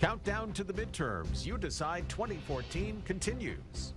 Countdown to the midterms. You Decide 2014 continues.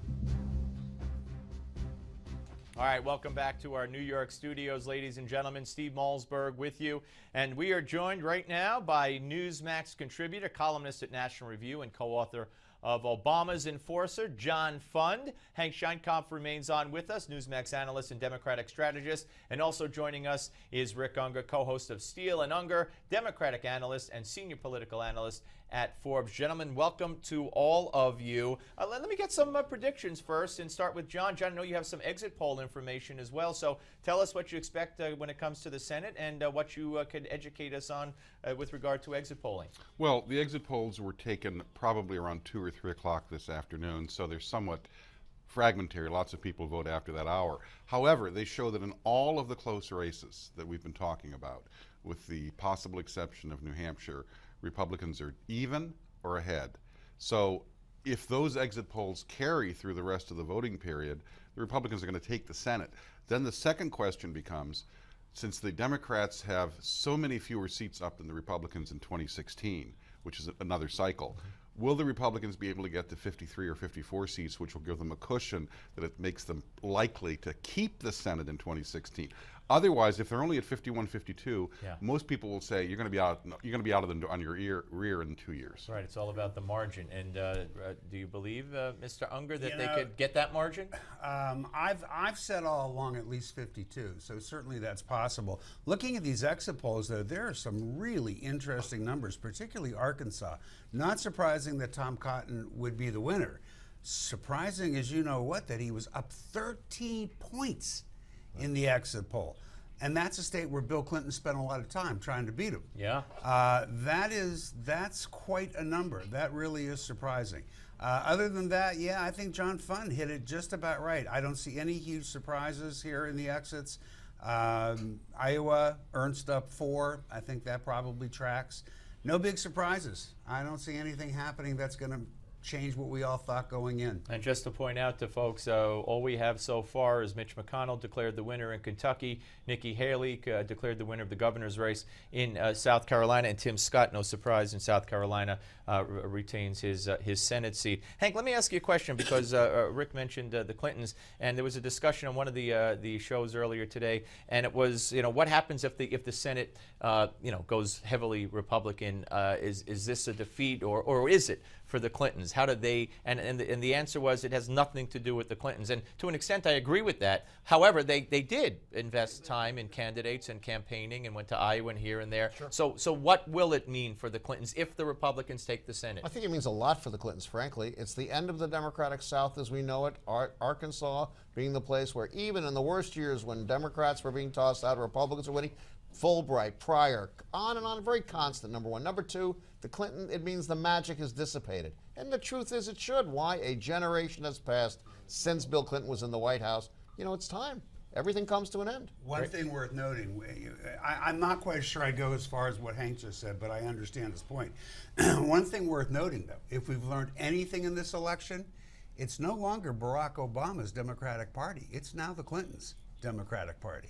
All right, welcome back to our New York studios, ladies and gentlemen. Steve Malzberg with you. And we are joined right now by Newsmax contributor, columnist at National Review, and co-author of Obama's Enforcer, John Fund. Hank Sheinkopf remains on with us, Newsmax analyst and Democratic strategist. And also joining us is Rick Ungar, co-host of Steele and Ungar, Democratic analyst and senior political analyst at Forbes. Gentlemen, welcome to all of you. Let me get some predictions first and start with John. John, I know you have some exit poll information as well, so tell us what you expect when it comes to the Senate and what you could educate us on with regard to exit polling. Well, the exit polls were taken probably around 2 or 3 o'clock this afternoon, so they're somewhat fragmentary. Lots of people vote after that hour. However, they show that in all of the close races that we've been talking about, with the possible exception of New Hampshire, Republicans are even or ahead. So if those exit polls carry through the rest of the voting period, the Republicans are going to take the Senate. Then the second question becomes, since the Democrats have so many fewer seats up than the Republicans in 2016, which is another cycle, will the Republicans be able to get to 53 or 54 seats, which will give them a cushion that it makes them likely to keep the Senate in 2016? Otherwise, if they're only at 51, 52, most people will say you're going to be out. You're going to be out of the on your rear in 2 years. Right. It's all about the margin. And do you believe, Mr. Unger, that they could get that margin? I've said all along at least 52. So certainly that's possible. Looking at these exit polls, though, there are some really interesting numbers, particularly Arkansas. Not surprising that Tom Cotton would be the winner. Surprising, as you know what, that he was up 13 points in the exit poll. And that's a state where Bill Clinton spent a lot of time trying to beat him. Yeah. That's quite a number. That really is surprising. Other than that, yeah, I think John Fund hit it just about right. I don't see any huge surprises here in the exits. Iowa, Ernst up 4. I think that probably tracks. No big surprises. I don't see anything happening that's going to change what we all thought going in. And just to point out to folks, all we have so far is Mitch McConnell declared the winner in Kentucky, Nikki Haley declared the winner of the governor's race in South Carolina, and Tim Scott, no surprise, in South Carolina retains his Senate seat. Hank, let me ask you a question, because Rick mentioned the Clintons, and there was a discussion on one of the shows earlier today, and it was, what happens if the Senate goes heavily Republican? Is this a defeat, or is it for the Clintons? How did they, and the answer was it has nothing to do with the Clintons. And to an extent, I agree with that. However, they did invest time in candidates and campaigning and went to Iowa and here and there. Sure. So what will it mean for the Clintons if the Republicans take the Senate? I think it means a lot for the Clintons, frankly. It's the end of the Democratic South as we know it. Arkansas being the place where even in the worst years when Democrats were being tossed out, Republicans were winning, Fulbright, Pryor, on and on, very constant, number one. Number two, the Clinton, it means the magic has dissipated. And the truth is it should. Why? A generation has passed since Bill Clinton was in the White House. It's time. Everything comes to an end. One thing worth noting, I'm not quite sure I go as far as what Hank just said, but I understand his point. One thing worth noting, though, if we've learned anything in this election, it's no longer Barack Obama's Democratic Party. It's now the Clintons' Democratic Party.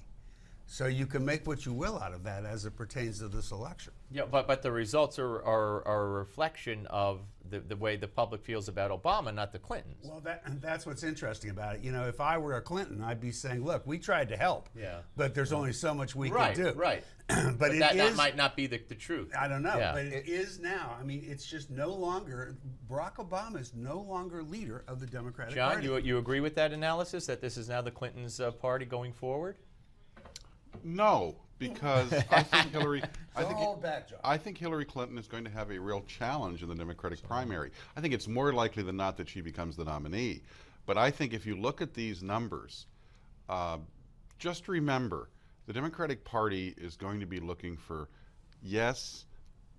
So you can make what you will out of that as it pertains to this election. Yeah, but the results are a reflection of the way the public feels about Obama, not the Clintons. Well, that's what's interesting about it. If I were a Clinton, I'd be saying, look, we tried to help, but there's only so much we can do. Right. but that might not be the truth. I don't know, but it is now. I mean, it's just no longer, Barack Obama is no longer leader of the Democratic Party. John, you agree with that analysis, that this is now the Clintons' party going forward? No, because I think Hillary. I think Hillary Clinton is going to have a real challenge in the Democratic primary. I think it's more likely than not that she becomes the nominee. But I think if you look at these numbers, just remember the Democratic Party is going to be looking for, yes,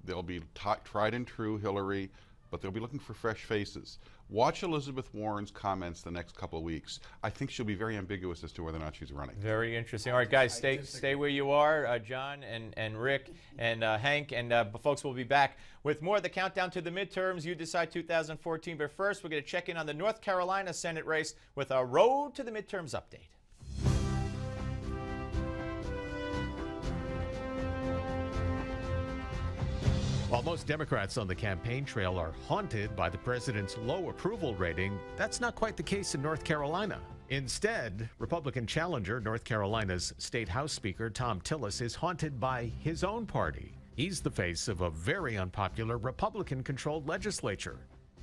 they'll be tried and true Hillary, but they'll be looking for fresh faces. Watch Elizabeth Warren's comments the next couple of weeks. I think she'll be very ambiguous as to whether or not she's running. Very interesting. All right, guys, stay where you are. John and Rick and Hank, and folks will be back with more of the countdown to the midterms. You Decide 2014. But first, we're going to check in on the North Carolina Senate race with our Road to the Midterms update. While most Democrats on the campaign trail are haunted by the president's low approval rating, that's not quite the case in North Carolina. Instead, Republican challenger North Carolina's State House Speaker Tom Tillis is haunted by his own party. He's the face of a very unpopular Republican-controlled legislature.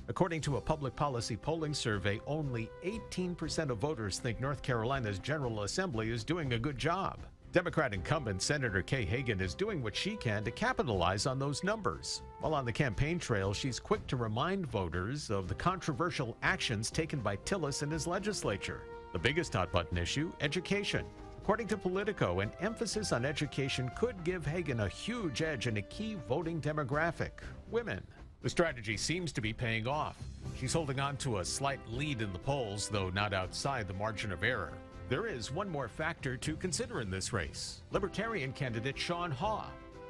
According to a public policy polling survey, only 18% of voters think North Carolina's General Assembly is doing a good job. Democrat incumbent Senator Kay Hagan is doing what she can to capitalize on those numbers. While on the campaign trail, she's quick to remind voters of the controversial actions taken by Tillis and his legislature. The biggest hot-button issue, education. According to Politico, an emphasis on education could give Hagan a huge edge in a key voting demographic, women. The strategy seems to be paying off. She's holding on to a slight lead in the polls, though not outside the margin of error. There is one more factor to consider in this race. Libertarian candidate Sean Haw.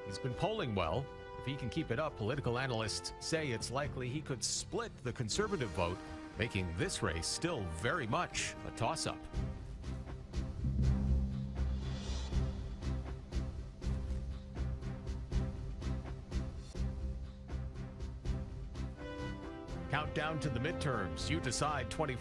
He's been polling well. If he can keep it up, political analysts say it's likely he could split the conservative vote, making this race still very much a toss-up. Countdown to the midterms. You decide 24.